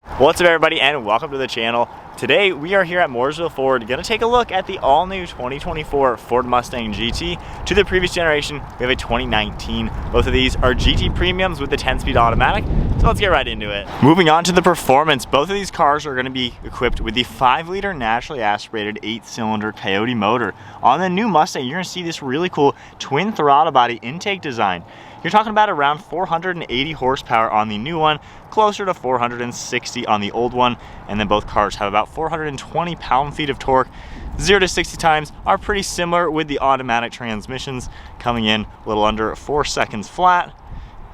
What's up everybody and welcome to the channel. Today we are here at Mooresville Ford going to take a look at the all new 2024 Ford Mustang GT. To the previous generation we have a 2019. Both of these are GT Premiums with the 10-speed automatic. So let's get right into it. Moving on to the performance, both of these cars are going to be equipped with the 5-liter naturally aspirated 8-cylinder Coyote motor. On the new Mustang you're going to see this really cool twin throttle body intake design. You're talking about around 480 horsepower on the new one, closer to 460 on the old one, and then both cars have about 420 pound-feet of torque. 0 to 60 times are pretty similar with the automatic transmissions coming in a little under 4 seconds flat.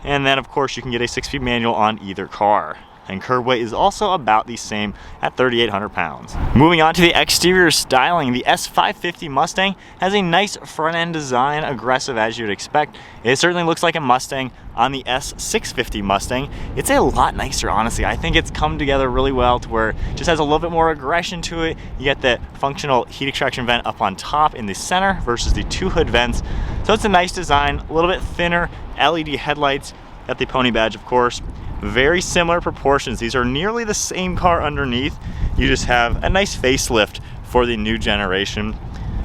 And then of course you can get a 6-speed manual on either car. And curb weight is also about the same at 3,800 pounds. Moving on to the exterior styling, the S550 Mustang has a nice front end design, aggressive as you'd expect. It certainly looks like a Mustang. On the S650 Mustang, it's a lot nicer, honestly. I think it's come together really well to where it just has a little bit more aggression to it. You get the functional heat extraction vent up on top in the center versus the 2 hood vents. So it's a nice design, a little bit thinner, LED headlights, got the pony badge of course. Very similar proportions. These are nearly the same car underneath. You just have a nice facelift for the new generation.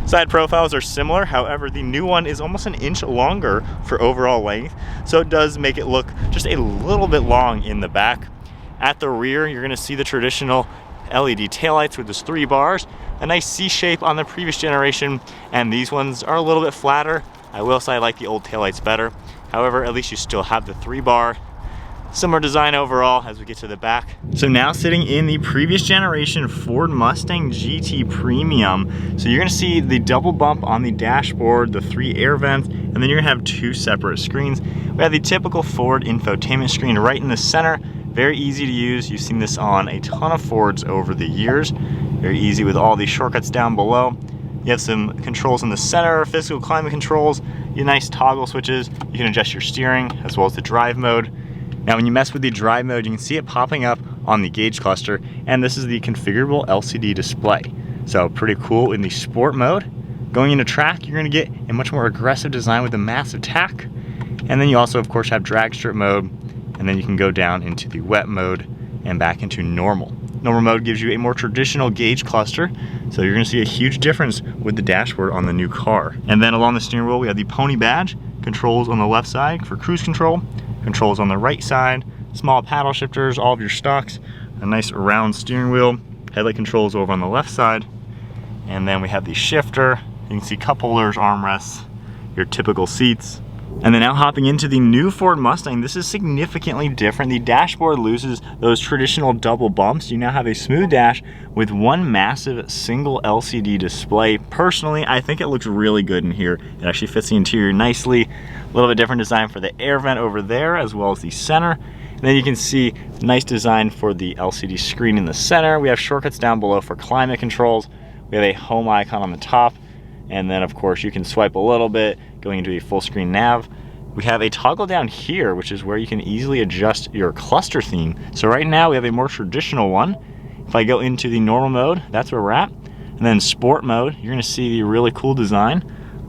Side profiles are similar, however the new one is almost an inch longer for overall length, so it does make it look just a little bit long in the back. At the rear you're going to see the traditional LED taillights with those 3 bars, a nice C shape on the previous generation, and these ones are a little bit flatter. I will say I like the old taillights better. However, at least you still have the 3 bar. Similar design overall as we get to the back. So now sitting in the previous generation Ford Mustang GT Premium. So you're gonna see the double bump on the dashboard, the 3 air vents, and then you're gonna have 2 separate screens. We have the typical Ford infotainment screen right in the center. Very easy to use. You've seen this on a ton of Fords over the years. Very easy with all these shortcuts down below. You have some controls in the center, physical climate controls, you have nice toggle switches. You can adjust your steering as well as the drive mode. Now when you mess with the drive mode, you can see it popping up on the gauge cluster, and this is the configurable LCD display. So pretty cool in the sport mode. Going into track, you're gonna get a much more aggressive design with a massive tack. And then you also of course have drag strip mode, and then you can go down into the wet mode and back into normal. Normal mode gives you a more traditional gauge cluster, so you're gonna see a huge difference with the dashboard on the new car. And then along the steering wheel, we have the pony badge, controls on the left side for cruise control, controls on the right side, small paddle shifters, all of your stocks, a nice round steering wheel, headlight controls over on the left side, and then we have the shifter. You can see cup holders, armrests, your typical seats. And then now hopping into the new Ford Mustang, this is significantly different. The dashboard loses those traditional double bumps. You now have a smooth dash with one massive single LCD display. Personally, I think it looks really good in here. It actually fits the interior nicely. A little bit different design for the air vent over there as well as the center. And then you can see nice design for the LCD screen in the center. We have shortcuts down below for climate controls. We have a home icon on the top. And then of course you can swipe a little bit going into a full screen nav. We have a toggle down here, which is where you can easily adjust your cluster theme. So right now we have a more traditional one. If I go into the normal mode, that's where we're at. And then sport mode, you're gonna see the really cool design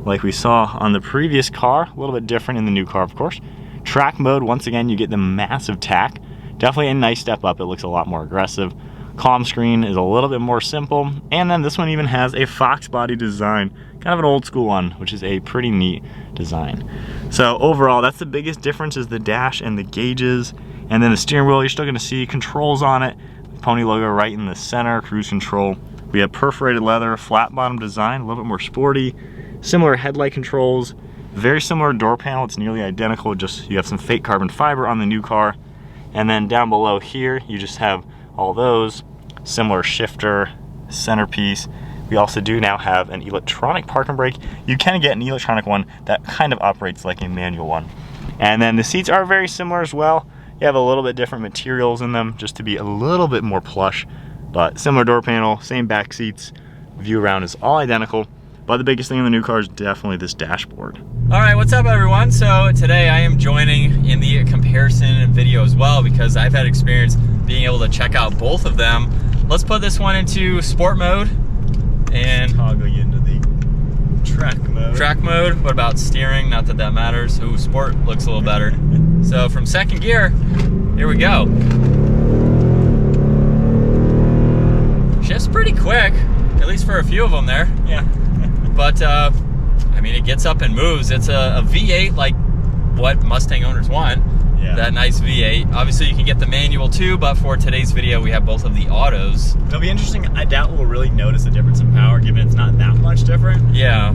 like we saw on the previous car, a little bit different in the new car of course. Track mode, once again you get the massive tack. Definitely a nice step up, it looks a lot more aggressive. Calm screen is a little bit more simple, and then this one even has a Fox body design, kind of an old school one, which is a pretty neat design. So overall, that's the biggest difference is the dash and the gauges, and then the steering wheel, you're still gonna see controls on it, the pony logo right in the center, cruise control. We have perforated leather, flat bottom design, a little bit more sporty, similar headlight controls, very similar door panel, it's nearly identical, just you have some fake carbon fiber on the new car. And then down below here, you just have all those, similar shifter, centerpiece. We also do now have an electronic parking brake. You can get an electronic one that kind of operates like a manual one. And then the seats are very similar as well. You have a little bit different materials in them just to be a little bit more plush, but similar door panel, same back seats. View around is all identical, but the biggest thing in the new car is definitely this dashboard. All right, what's up everyone? So today I am joining in the comparison video as well because I've had experience being able to check out both of them. Let's put this one into sport mode and Toggling into the track mode. Track mode. What about steering? Not that that matters. Ooh, sport looks a little better. So from second gear, here we go. All right, what's up everyone? So today I am joining in the comparison video as well because I've had experience being able to check out both of them. Let's put this one into sport mode and toggle into the track mode. Track mode. What about steering? Not that that matters. Ooh, sport looks a little better. So from second gear, here we go. pretty quick, at least for a few of them there. Yeah. But, I mean, it gets up and moves. It's a V8 like what Mustang owners want. Yeah. That nice V8. Obviously, you can get the manual too, but for today's video, we have both of the autos. It'll be interesting. I doubt we'll really notice a difference in power, given it's not that much different. Yeah.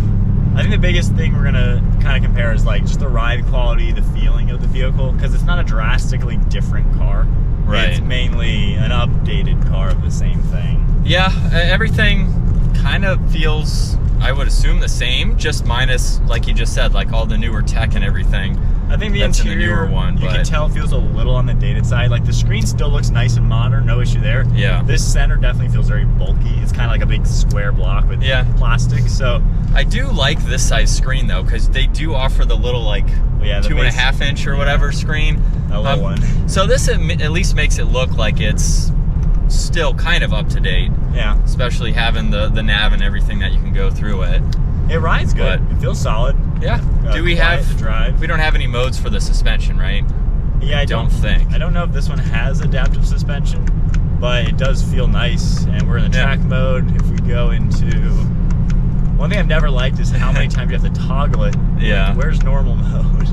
I think the biggest thing we're gonna kind of compare is like just the ride quality, the feeling of the vehicle, because it's not a drastically different car. Right. It's mainly an updated car of the same thing. Yeah, everything kind of feels, I would assume, the same, just minus, like you just said, like all the newer tech and everything. I think the That's in the interior, newer one, you but can tell it feels a little on the dated side. Like the screen still looks nice and modern, no issue there. Yeah. This center definitely feels very bulky. It's kind of like a big square block with plastic. So I do like this size screen though, because they do offer the little like the 2.5 inch or whatever screen. A little one. So this at least makes it look like it's still kind of up to date. Yeah. Especially having the nav and everything that you can go through it. It rides good. It feels solid. Yeah. Do we have to drive? We don't have any modes for the suspension, right? Yeah, I don't think. I don't know if this one has adaptive suspension, but it does feel nice. And we're in the track mode. If we go into, one thing I've never liked is how many times you have to toggle it. Yeah. Where's normal mode?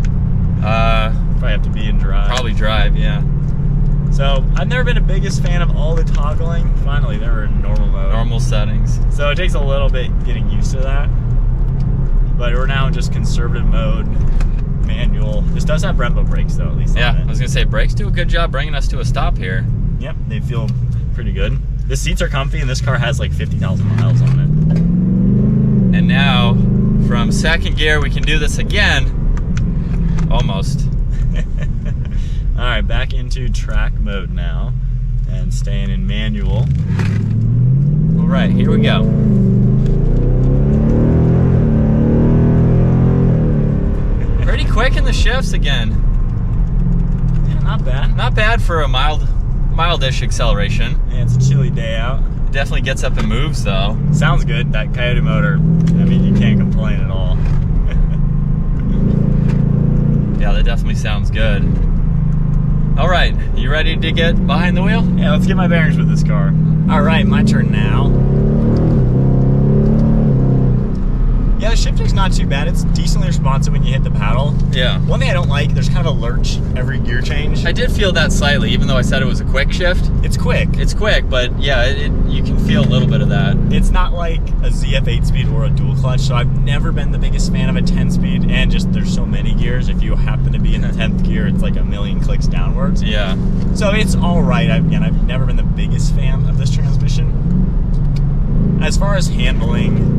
Probably have to be in drive. Probably drive, yeah. So I've never been a biggest fan of all the toggling. Finally, they're in normal mode. Normal settings. So it takes a little bit getting used to that. But we're now in just conservative mode, manual. This does have Brembo brakes though, at least. Yeah, I was gonna say brakes do a good job bringing us to a stop here. Yep, they feel pretty good. The seats are comfy, and this car has like 50,000 miles on it. And now, from second gear, we can do this again. Almost. All right, back into track mode now, and staying in manual. All right, here we go. Pretty quick in the shifts again. Yeah, not bad. Not bad for a mildish acceleration. Yeah, it's a chilly day out. It definitely gets up and moves though. Sounds good. That Coyote motor, I mean, you can't complain at all. Yeah, that definitely sounds good. All right, you ready to get behind the wheel? Yeah, let's get my bearings with this car. All right, my turn now. Yeah, the shifting's not too bad. It's decently responsive when you hit the paddle. Yeah. One thing I don't like, there's kind of a lurch every gear change. I did feel that slightly, even though I said it was a quick shift. It's quick. It's quick, but yeah, you can feel a little bit of that. It's not like a ZF 8-speed or a dual clutch, so I've never been the biggest fan of a 10-speed, and just there's so many gears. If you happen to be in the 10th gear, it's like a million clicks downwards. Yeah. So it's all right. I've never been the biggest fan of this transmission. As far as handling,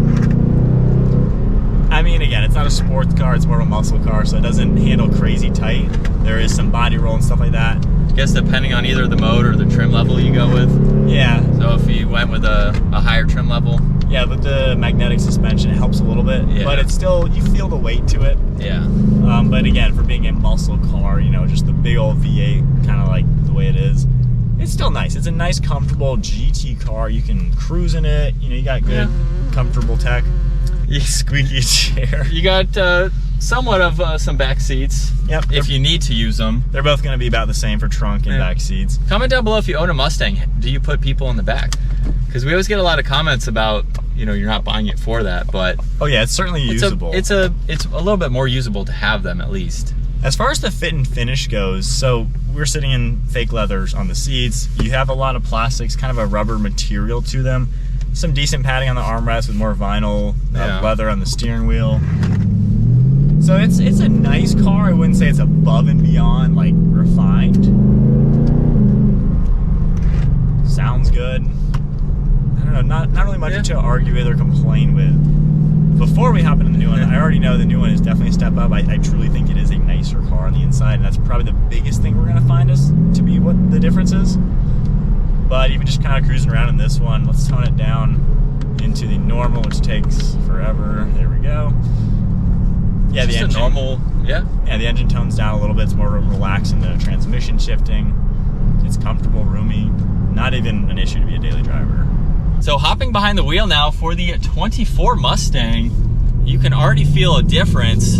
I mean, again, it's not a sports car, it's more of a muscle car, so it doesn't handle crazy tight. There is some body roll and stuff like that. I guess depending on either the mode or the trim level you go with. Yeah. So if you went with a higher trim level. Yeah, with the magnetic suspension, it helps a little bit, but it's still, you feel the weight to it. Yeah. But again, for being a muscle car, you know, just the big old V8, kind of like the way it is, it's still nice. It's a nice, comfortable GT car. You can cruise in it. You know, you got good, comfortable tech. You squeaky chair. You got somewhat of some back seats. Yep. If you need to use them. They're both going to be about the same for trunk and back seats. Comment down below if you own a Mustang. Do you put people in the back? Because we always get a lot of comments about, you know, you're not buying it for that, but oh yeah, it's certainly usable. It's a little bit more usable to have them at least. As far as the fit and finish goes, so we're sitting in fake leathers on the seats. You have a lot of plastics, kind of a rubber material to them. Some decent padding on the armrest with more vinyl, leather on the steering wheel. So it's a nice car. I wouldn't say it's above and beyond like refined. Sounds good. I don't know, not really much to argue with or complain with. Before we hop into the new one, I already know the new one is definitely a step up. I truly think it is a nicer car on the inside, and that's probably the biggest thing we're gonna find us to be what the difference is. But even just kind of cruising around in this one, let's tone it down into the normal, which takes forever. There we go. Yeah, the engine. Normal, yeah, the engine tones down a little bit. It's more relaxed in the transmission shifting. It's comfortable, roomy. Not even an issue to be a daily driver. So hopping behind the wheel now for the 24 Mustang, you can already feel a difference.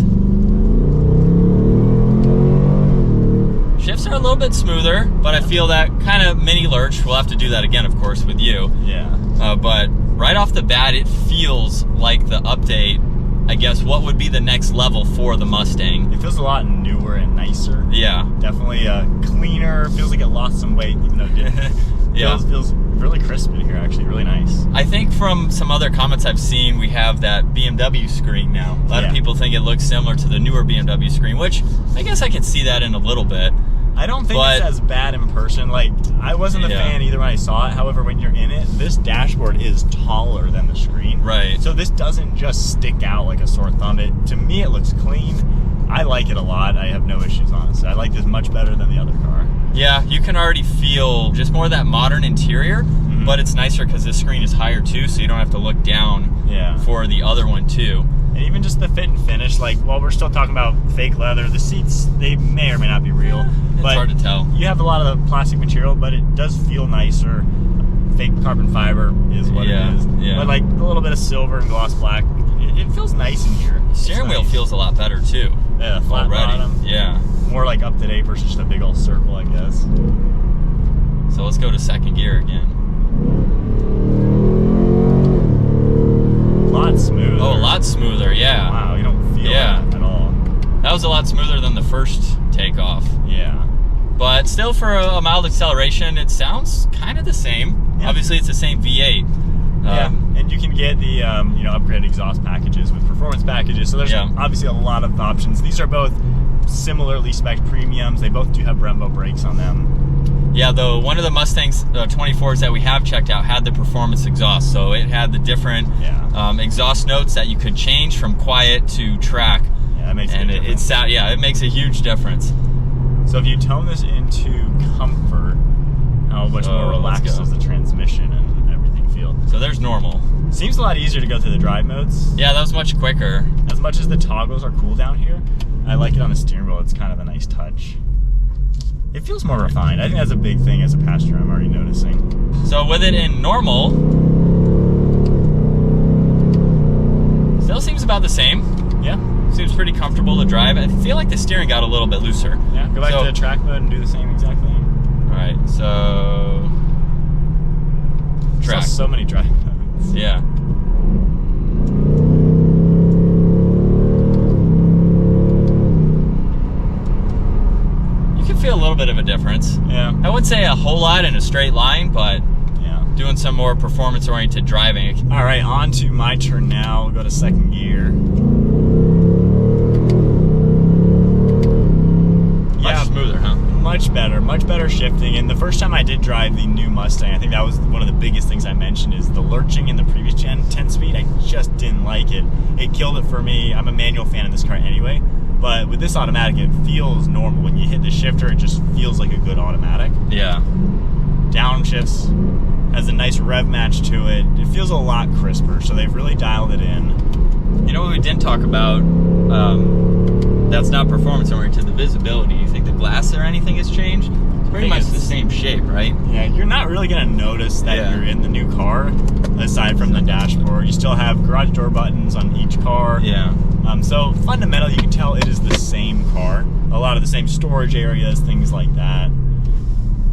Shifts are a little bit smoother, but I feel that kind of mini lurch. We'll have to do that again, of course, with you. Yeah. But right off the bat, it feels like the update, I guess, what would be the next level for the Mustang. It feels a lot newer and nicer. Yeah. Definitely cleaner. Feels like it lost some weight, even though it didn't. Yeah. Feels really crisp in here, actually. Really nice. I think from some other comments I've seen, we have that BMW screen now. A lot of people think it looks similar to the newer BMW screen, which I guess I can see that in a little bit. I don't think it's as bad in person. Like, I wasn't a fan either when I saw it. However, when you're in it, this dashboard is taller than the screen. Right. So this doesn't just stick out like a sore thumb. To me, it looks clean. I like it a lot. I have no issues, honestly. I like this much better than the other car. Yeah, you can already feel just more of that modern interior, but it's nicer because this screen is higher too, so you don't have to look down for the other one too. And even just the fit and finish, like, while we're still talking about fake leather, the seats, they may or may not be real. It's hard to tell. You have a lot of the plastic material, but it does feel nicer. Fake carbon fiber is what it is. Yeah. But like a little bit of silver and gloss black, it feels nice in here. The steering wheel feels a lot better too. Yeah, flat bottom. Yeah. More like up to date versus just a big old circle, I guess. So let's go to second gear again. A lot smoother. Oh, a lot smoother, yeah. Wow, you don't feel that at all. That was a lot smoother than the first takeoff. Yeah. But still, for a mild acceleration, it sounds kind of the same. Yeah. Obviously, it's the same V8. Yeah, and you can get the you know, upgraded exhaust packages with performance packages. So there's obviously a lot of options. These are both similarly spec'd premiums. They both do have Brembo brakes on them. Yeah, though one of the Mustangs 24s that we have checked out had the performance exhaust, so it had the different exhaust notes that you could change from quiet to track. Yeah, that makes a difference. It makes a huge difference. So if you tone this into comfort, how much more relaxed does the transmission and everything feel? So there's normal. Seems a lot easier to go through the drive modes. Yeah, that was much quicker. As much as the toggles are cool down here, I like it on the steering wheel. It's kind of a nice touch. It feels more refined. I think that's a big thing as a passenger I'm already noticing. So with it in normal, still seems about the same. Yeah. Seems pretty comfortable to drive. I feel like the steering got a little bit looser. Yeah, go back to the track mode and do the same exact thing. Alright, so... track. So many drive modes. Yeah. You can feel a little bit of a difference. Yeah. I wouldn't say a whole lot in a straight line, but doing some more performance-oriented driving. All right, on to my turn now. We'll go to second gear. Much smoother, huh? Much better shifting. And the first time I did drive the new Mustang, I think that was one of the biggest things I mentioned, is the lurching in the previous gen 10-speed. I just didn't like it. It killed it for me. I'm a manual fan of this car anyway, but with this automatic, it feels normal. When you hit the shifter, it just feels like a good automatic. Yeah. Downshifts, has a nice rev match to it. It feels a lot crisper, so they've really dialed it in. You know what we didn't talk about? That's not performance oriented, the visibility. You think the glass or anything has changed? It's pretty much the same shape, right? Yeah, you're not really gonna notice that you're in the new car, aside from the dashboard. You still have garage door buttons on each car. Yeah. So fundamentally, you can tell it is the same car. A lot of the same storage areas, things like that.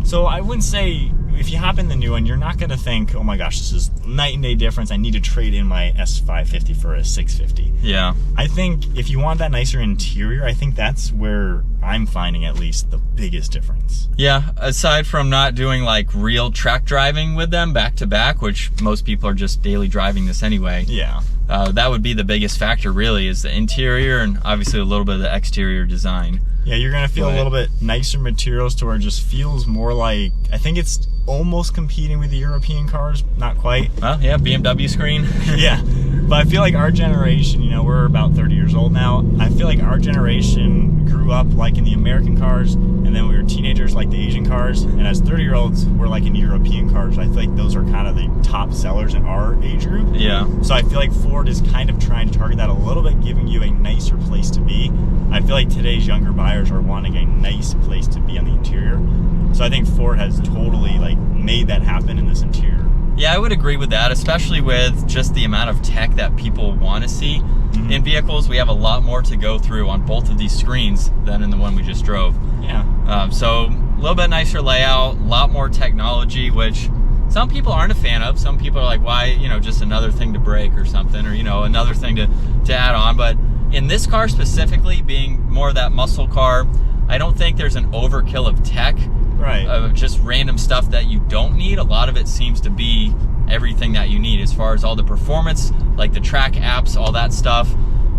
So I wouldn't say, if you hop in the new one, you're not gonna think, oh my gosh, this is night and day difference. I need to trade in my S550 for a 650. Yeah. I think if you want that nicer interior, I think that's where I'm finding at least the biggest difference. Yeah, aside from not doing like real track driving with them back to back, which most people are just daily driving this anyway. Yeah. That would be the biggest factor really, is the interior and obviously a little bit of the exterior design. Yeah, you're gonna feel a little bit nicer materials to where it just feels more like, I think it's almost competing with the European cars, not quite. Well, yeah, BMW screen. Yeah, but I feel like our generation, you know, we're about 30 years old now. I feel like our generation grew up like in the American cars, and then we were teenagers like the Asian cars, and as 30-year-olds, we're like in European cars. I feel like those are kind of the top sellers in our age group. Yeah. So I feel like Ford is kind of trying to target that a little bit, giving you a nicer place to be. I feel like today's younger buyers are wanting a nice place to be on the interior. So I think Ford has totally like made that happen in this interior. Yeah, I would agree with that, especially with just the amount of tech that people want to see in vehicles. We have a lot more to go through on both of these screens than in the one we just drove. Yeah. So a little bit nicer layout, a lot more technology, which some people aren't a fan of. Some people are like, why, you know, just another thing to break or something, or, you know, another thing to add on. But in this car specifically, being more of that muscle car, I don't think there's an overkill of tech. Right. Of just random stuff that you don't need. A lot of it seems to be everything that you need as far as all the performance, like the track apps, all that stuff,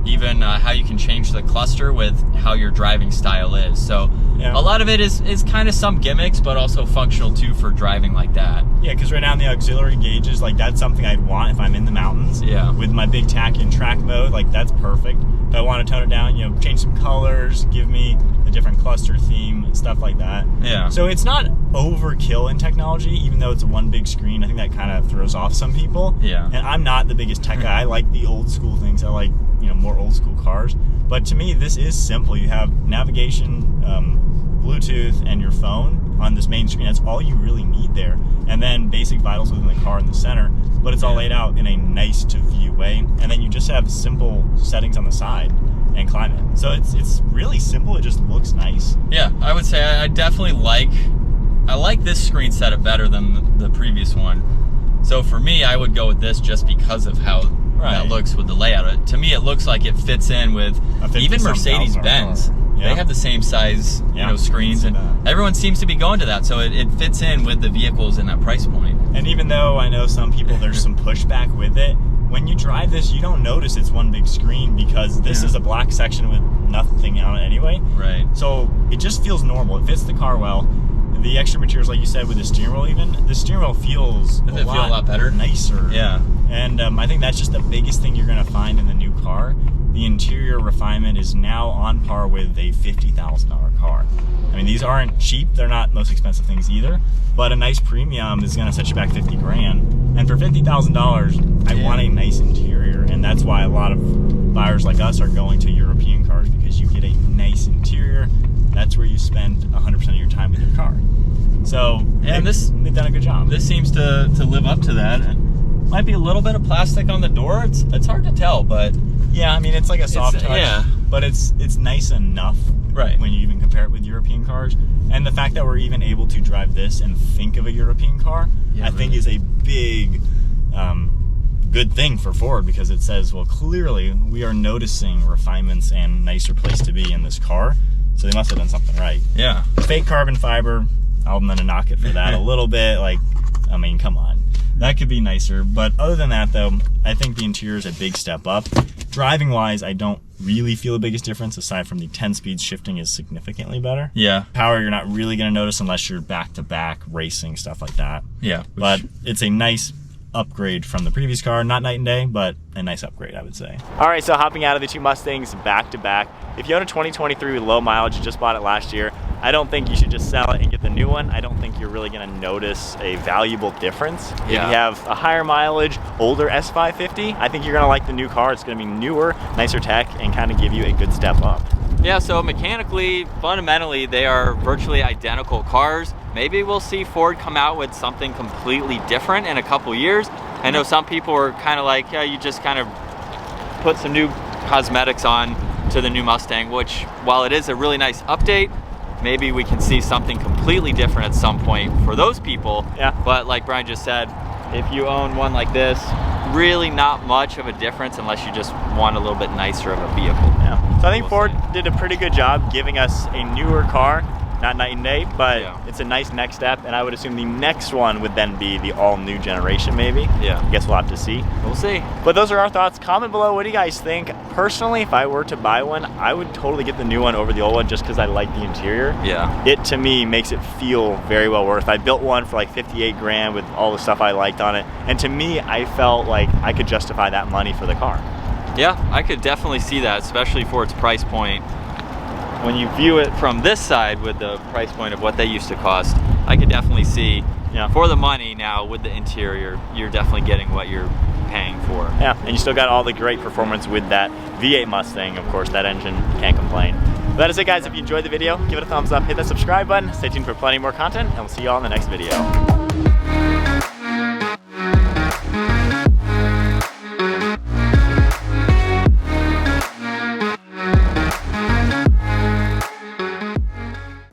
even how you can change the cluster with how your driving style is. So yeah, a lot of it is kind of some gimmicks, but also functional too for driving like that. Yeah, because right now in the auxiliary gauges, like that's something I'd want if I'm in the mountains. Yeah. With my big tack in track mode, like that's perfect. If I want to tone it down, you know, change some colors, give me a different cluster theme and stuff like that. Yeah. So it's not overkill in technology, even though it's one big screen. I think that kind of throws off some people. Yeah. And I'm not the biggest tech guy. I like the old school things. I like, you know, more old school cars. But to me, this is simple. You have navigation, Bluetooth, and your phone on this main screen. That's all you really need there. And then basic vitals within the car in the center. But it's all laid out in a nice to view way. And then you just have simple settings on the side and climate. So it's really simple. It just looks nice. Yeah, I would say I definitely like this screen setup better than the previous one. So for me, I would go with this just because of how that looks with the layout. To me, it looks like it fits in with even Mercedes-Benz. Yeah. They have the same size, you know, screens, and everyone seems to be going to that. So it fits in with the vehicles in that price point. And even though I know some people, there's some pushback with it, when you drive this, you don't notice it's one big screen because this is a black section with nothing on it anyway. Right. So it just feels normal. It fits the car well. The extra materials, like you said, with the steering wheel even, the steering wheel feels a lot better? Nicer. Yeah. And I think that's just the biggest thing you're going to find in the new car. The interior refinement is now on par with a $50,000 car. I mean, these aren't cheap. They're not most expensive things either. But a nice premium is going to set you back 50 grand. And for $50,000, I want a nice interior. And that's why a lot of buyers like us are going to European cars, because you get a nice interior. That's where you spend 100% of your time with your car. So and they've done a good job. This seems to live up to that. It might be a little bit of plastic on the door. It's hard to tell, but yeah, I mean, it's like a soft touch. Yeah. But it's nice enough. Right. When you even compare it with European cars. And the fact that we're even able to drive this and think of a European car, I think is a big good thing for Ford, because it says, well, clearly we are noticing refinements and nicer place to be in this car. So they must have done something right. Yeah. Fake carbon fiber, I'm gonna knock it for that a little bit. Like, I mean, come on. That could be nicer. But other than that, though, I think the interior is a big step up. Driving wise, I don't really feel the biggest difference, aside from the 10 speed shifting is significantly better. Yeah. Power, you're not really gonna notice unless you're back-to-back racing, stuff like that. Yeah. But it's a nice upgrade from the previous car. Not night and day, but a nice upgrade, I would say. All right, so hopping out of the two Mustangs back to back. If you own a 2023 with low mileage, you just bought it last year, I don't think you should just sell it and get the new one. I don't think you're really gonna notice a valuable difference. If you have a higher mileage, older S550, I think you're gonna like the new car. It's gonna be newer, nicer tech, and kind of give you a good step up. Yeah, so mechanically, fundamentally, they are virtually identical cars. Maybe we'll see Ford come out with something completely different in a couple years. I know some people are kind of like, yeah, you just kind of put some new cosmetics on to the new Mustang, which, while it is a really nice update, maybe we can see something completely different at some point for those people. Yeah. But like Brian just said, if you own one like this, really not much of a difference unless you just want a little bit nicer of a vehicle. Yeah. So I think Ford did a pretty good job giving us a newer car. Not night and day, but it's a nice next step, and I would assume the next one would then be the all-new generation, maybe. Yeah. I guess we'll have to see. We'll see. But those are our thoughts. Comment below, what do you guys think? Personally, if I were to buy one, I would totally get the new one over the old one just because I like the interior. Yeah. It, to me, makes it feel very well worth. I built one for like 58 grand with all the stuff I liked on it, and to me, I felt like I could justify that money for the car. Yeah, I could definitely see that, especially for its price point. When you view it from this side with the price point of what they used to cost, I could definitely see, for the money now with the interior, you're definitely getting what you're paying for. Yeah, and you still got all the great performance with that V8 Mustang. Of course, that engine, can't complain. But that is it, guys. If you enjoyed the video, give it a thumbs up, hit that subscribe button, stay tuned for plenty more content, and we'll see you all in the next video.